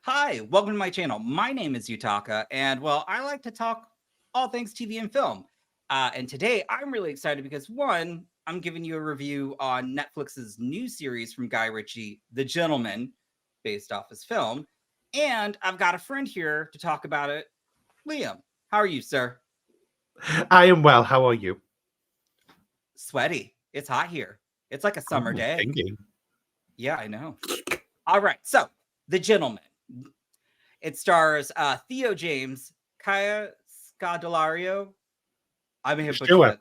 Hi, welcome to my channel. My name is Yutaka, and well, I like to talk all things TV and film. And today I'm really excited because one, I'm giving you a review on Netflix's new series from Guy Ritchie, The Gentleman, based off his film. And I've got a friend here to talk about it. Liam, how are you, sir? I am well. How are you? Sweaty. It's hot here. It's like a summer Oh, day. thinking. Yeah, I know. All right, so The Gentleman. It stars Theo James, Kaya Scodelario. I may have butchered Sure. that.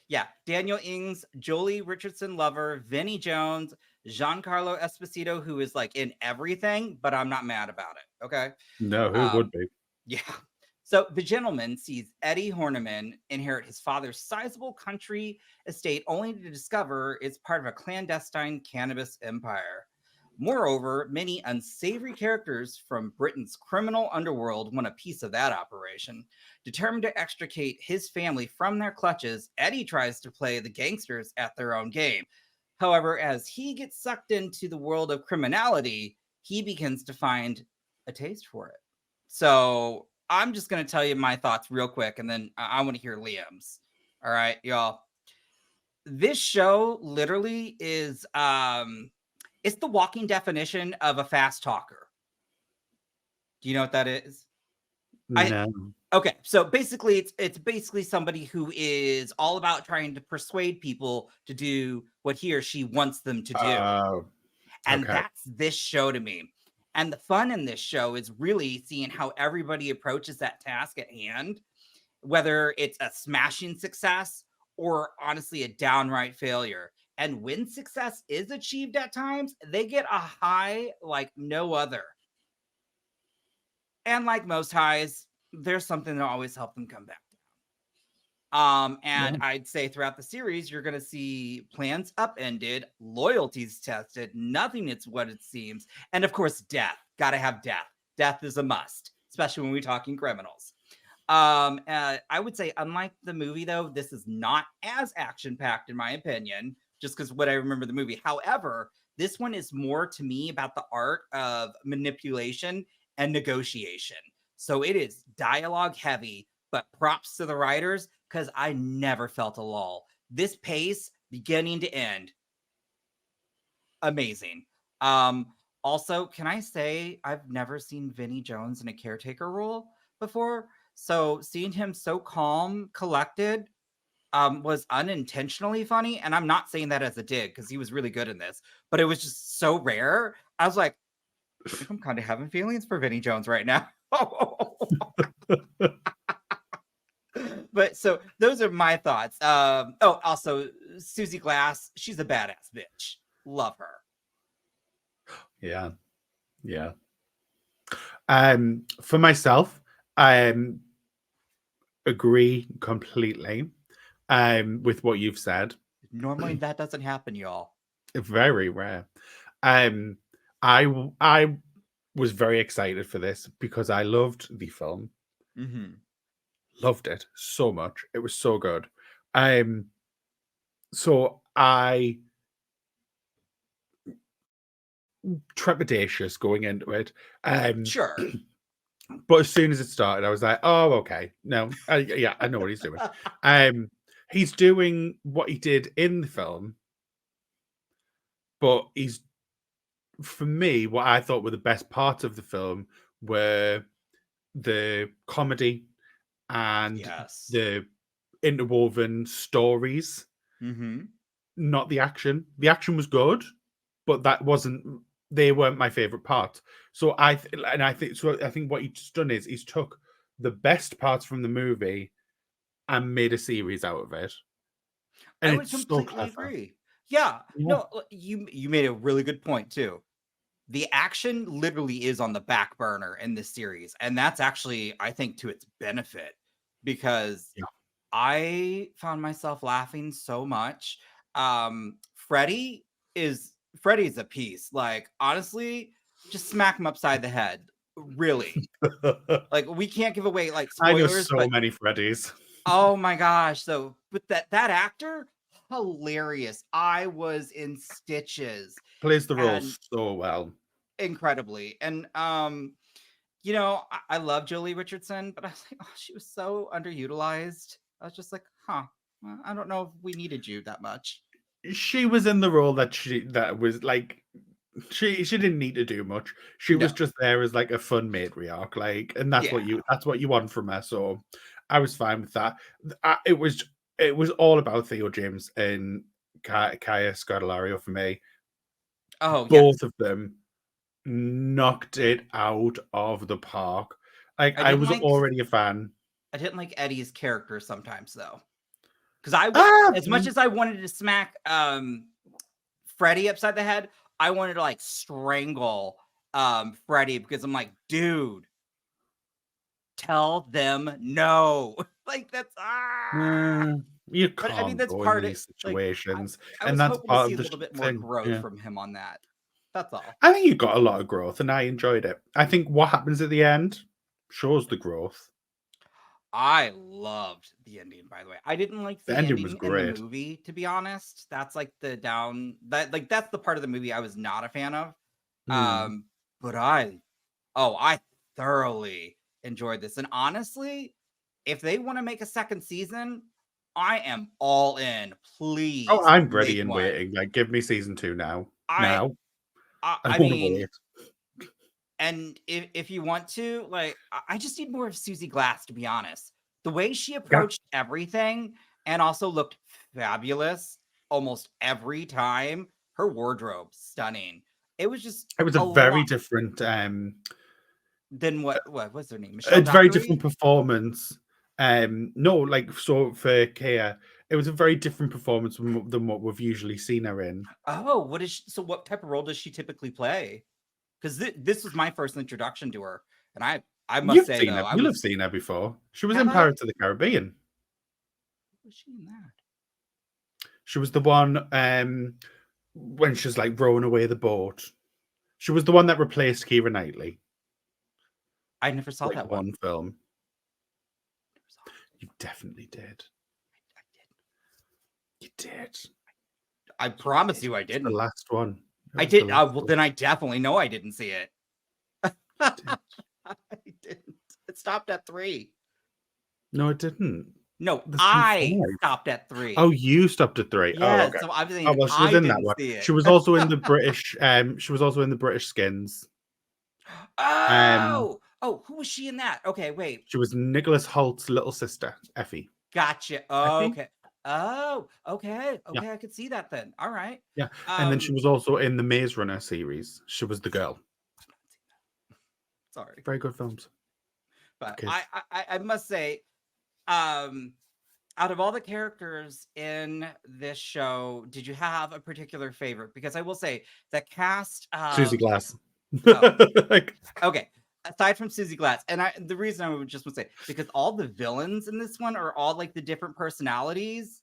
Yeah, Daniel Ings, Jolie Richardson Lover, Vinnie Jones, Giancarlo Esposito, who is like in everything, but I'm not mad about it. Okay. No, who would Um, be? yeah. So the gentleman sees Eddie Horniman inherit his father's sizable country estate only to discover it's part of a clandestine cannabis empire. Moreover, many unsavory characters from Britain's criminal underworld want a piece of that operation. Determined to extricate his family from their clutches, Eddie tries to play the gangsters at their own game. However, as he gets sucked into the world of criminality, he begins to find a taste for it. So I'm just going to tell you my thoughts real quick, and then I want to hear Liam's. All right, y'all. This show literally is it's the walking definition of a fast talker. Do you know what that is? No. Okay, so basically it's basically somebody who is all about trying to persuade people to do what he or she wants them to do. And Okay. that's this show to me. And the fun in this show is really seeing how everybody approaches that task at hand, whether it's a smashing success or honestly a downright failure. And when success is achieved at times, they get a high like no other. And like most highs, there's something that always helps them come back and Yeah. I'd say throughout the series, you're going to see plans upended, loyalties tested, nothing is what it seems, and of course, death. Got to have death. Death is a must, especially when we're talking criminals. I would say, unlike the movie, though, this is not as action-packed, in my opinion, just because what I remember the movie. However, this one is more to me about the art of manipulation and negotiation. So it is dialogue heavy, but props to the writers because I never felt a lull. This pace, beginning to end, amazing. Also, can I say I've never seen Vinnie Jones in a caretaker role before? So seeing him so calm, collected, was unintentionally funny. And I'm not saying that as a dig because he was really good in this, but it was just so rare. I was like, I think I'm kind of having feelings for Vinnie Jones right now. But so those are my thoughts. Also Susie Glass, she's a badass bitch. Love her. Yeah. Yeah. For myself, I agree completely with what you've said. Normally that doesn't happen, y'all. Very rare. I was very excited for this because I loved the film. Mm-hmm. Loved it so much. It was so good. So I trepidatious going into it. Sure. But as soon as it started, I was like, "Oh, okay. No, yeah, I know what he's doing." He's doing what he did in the film, but he's for me, what I thought were the best parts of the film were the comedy and Yes. the interwoven stories, Mm-hmm. not the action. The action was good, but that wasn't. They weren't my favorite part. So I think what he's done is he's took the best parts from the movie and made a series out of it, I and would it's so completely clever. agree. Yeah. Yeah. No, you made a really good point too. The action literally is on the back burner in this series, and that's actually, I think, to its benefit because Yeah. I found myself laughing so much. Freddy's a piece. Like, honestly, just smack him upside the head. Really. Like, we can't give away like I know spoilers, so but many Freddys. oh my gosh. So, but that actor, hilarious. I was in stitches. Plays the role And so well. incredibly. And you know, I love Jolie Richardson, but I was like, oh, she was so underutilized. I was just like, huh, well, I don't know if we needed you that much. She was in the role that was like she didn't need to do much. She No. was just there as like a fun matriarch, like, and that's Yeah. what you want from her. So I was fine with that. It was all about Theo James and Kaya Scodelario for me. Oh Both yes. of them knocked it out of the park. Like I I didn't was like already a fan. I didn't like Eddie's character sometimes though. Because I would, Ah, as much as I wanted to smack Freddie upside the head, I wanted to like strangle Freddie because I'm like, dude, tell them no. Like that's you but I mean can't that's go in part of these like situations, I and was that's hoping to part see of a the little bit more thing. growth Yeah. from him on that. That's all. I think you got a lot of growth, and I enjoyed it. I think what happens at the end shows the growth. I loved the ending, by the way. I didn't like The the ending was ending in the great. movie, to be honest. That's like that's the part of the movie I was not a fan of. Mm. But I thoroughly enjoyed this. And honestly, if they want to make a second season, I am all in. Oh, Please I'm ready make and one. waiting. Like, give me season 2 now. I Now. I I don't want to mean, wait. and if you want to, like, I just need more of Susie Glass, to be honest. The way she Yeah. approached everything and also looked fabulous almost every time. Her wardrobe, stunning. It was just It was a lot than what was her name? Michelle a very different Dockery? performance. No, like, so for Kea, it was a very different performance than what we've usually seen her in. Oh, so what type of role does she typically play? Because this was my first introduction to her, and I must You've say seen her. though, I You'll have was seen her before. She was have in I? Pirates of the Caribbean. Was she in that? She was the one when she's like rowing away the boat. She was the one that replaced Keira Knightley, I never saw like that one. one film. Never saw it. You definitely did. I You did. I promise It you, I was the didn't. last one. It I was the did. last Well, one. then I definitely know I didn't see it. You did. I didn't. It stopped at 3. No, it didn't. No, There's been I 5. stopped at 3. Oh, you stopped at 3. Oh, Yes, okay. so I'm Oh saying well, she was I in that didn't one. see She it. was also in the British. She was also in the British Skins. Um, Who was she in that? Okay, wait. she was Nicholas Holt's little sister, Effie. Gotcha. Effie? Okay. Oh, okay. Yeah, Okay, I could see that then. All right. yeah. And then she Um, was also in the Maze Runner series. She was the girl. I've not seen that. Sorry. Very good films for But kids. I must say, um, out of all the characters in this show, did you have a particular favorite? Because I will say the cast Susie of Glass. oh, Like, okay. Aside from Susie Glass, and the reason I would just would say because all the villains in this one are all like the different personalities.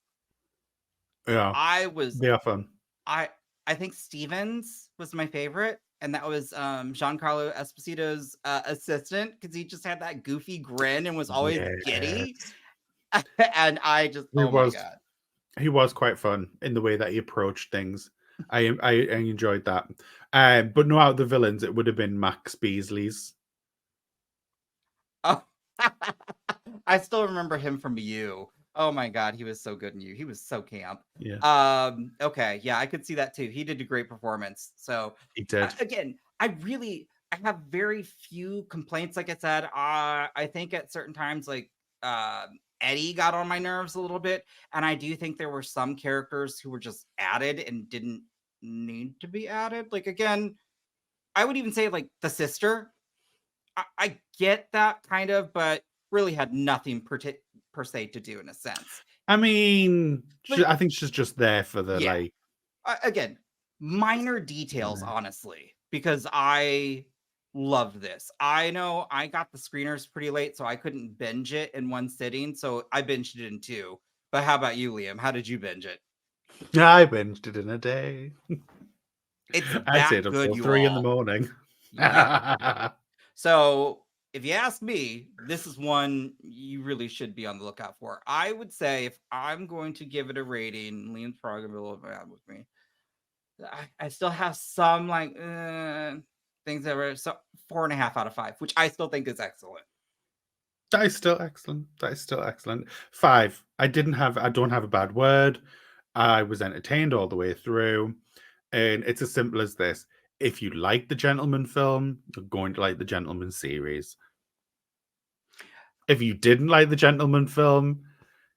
yeah, I was they are fun. I I think Stevens was my favorite, and that was Giancarlo Esposito's assistant because he just had that goofy grin and was always giddy, Yes, and I just he oh my was. god. He was quite fun in the way that he approached things. I enjoyed that. But no, out of the villains, it would have been Max Beesley's. Oh, I still remember him from You. Oh my god, he was so good in You. He was so camp. Yeah, Okay, yeah, I could see that too. He did a great performance. So he did. again, I have very few complaints. Like I said, I think at certain times, like Eddie got on my nerves a little bit, and I do think there were some characters who were just added and didn't need to be added. Like again, I would even say like the sister. I get that kind of, but really had nothing per se to do in a sense. I mean, But I think she's just there for the yeah, like. again, minor details, honestly, because I loved this. I know I got the screeners pretty late, so I couldn't binge it in one sitting. So I binged it in 2. But how about you, Liam? How did you binge it? I binged it in a day. It's I that stayed up good, till you 3 in the all. morning. Yep. So if you ask me, this is one you really should be on the lookout for. I would say if I'm going to give it a rating, Liam's probably gonna be a little bit mad with me. I still have some like things that were so 4.5 out of 5, which I still think is excellent. That is still excellent. That is still excellent. 5. I don't have a bad word. I was entertained all the way through. And it's as simple as this. If you like the Gentleman film, you're going to like the Gentleman series. If you didn't like the Gentleman film,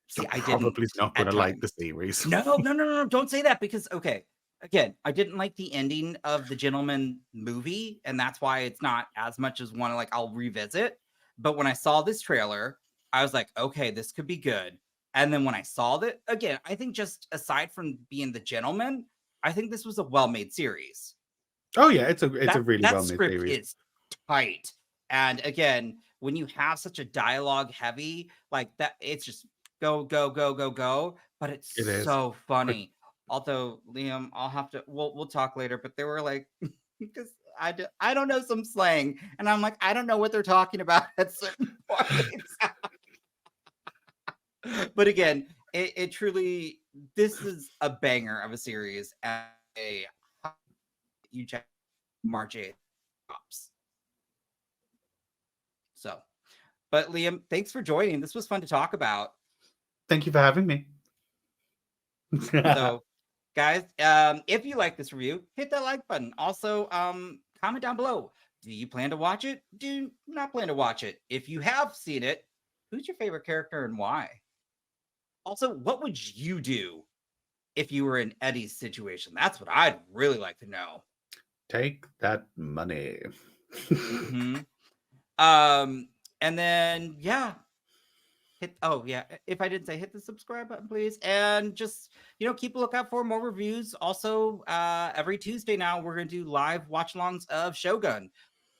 See, you're I probably didn't not going at to like the times. series. No, don't say that because, okay, again, I didn't like the ending of the Gentleman movie, and that's why it's not as much as one like I'll revisit. But when I saw this trailer, I was like, okay, this could be good. And then when I saw that, again, I think just aside from being the Gentleman, I think this was a well-made series. Oh yeah, it's a really That well-made script series. is tight. And again, when you have such a dialogue heavy like that, it's just go, go, go, go, go. But it's It is. so funny. Although Liam, I'll have to we'll talk later, but they were like because I don't know some slang, and I'm like, I don't know what they're talking about at certain points. But again, it truly this is a banger of a series and a you check March 8th drops. So, but Liam, thanks for joining. This was fun to talk about. Thank you for having me. So, guys, if you like this review, hit that like button. Also, comment down below. Do you plan to watch it? Do you not plan to watch it? If you have seen it, who's your favorite character and why? Also, what would you do if you were in Eddie's situation? That's what I'd really like to know. Take that money. Mm-hmm. And then if I didn't say, hit the subscribe button, please, and just keep a lookout for more reviews. Also, every Tuesday now we're gonna do live watch-alongs of Shogun.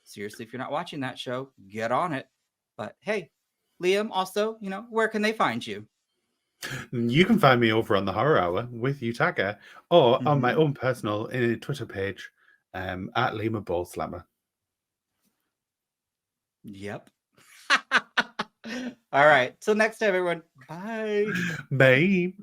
Seriously, if you're not watching that show, get on it. But hey, Liam, also, where can they find you? You can find me over on the Horror Hour with Utaka, or on my own personal Twitter page at Lima Ball Slammer. Yep. All right. Till next time, everyone. Bye. Bye.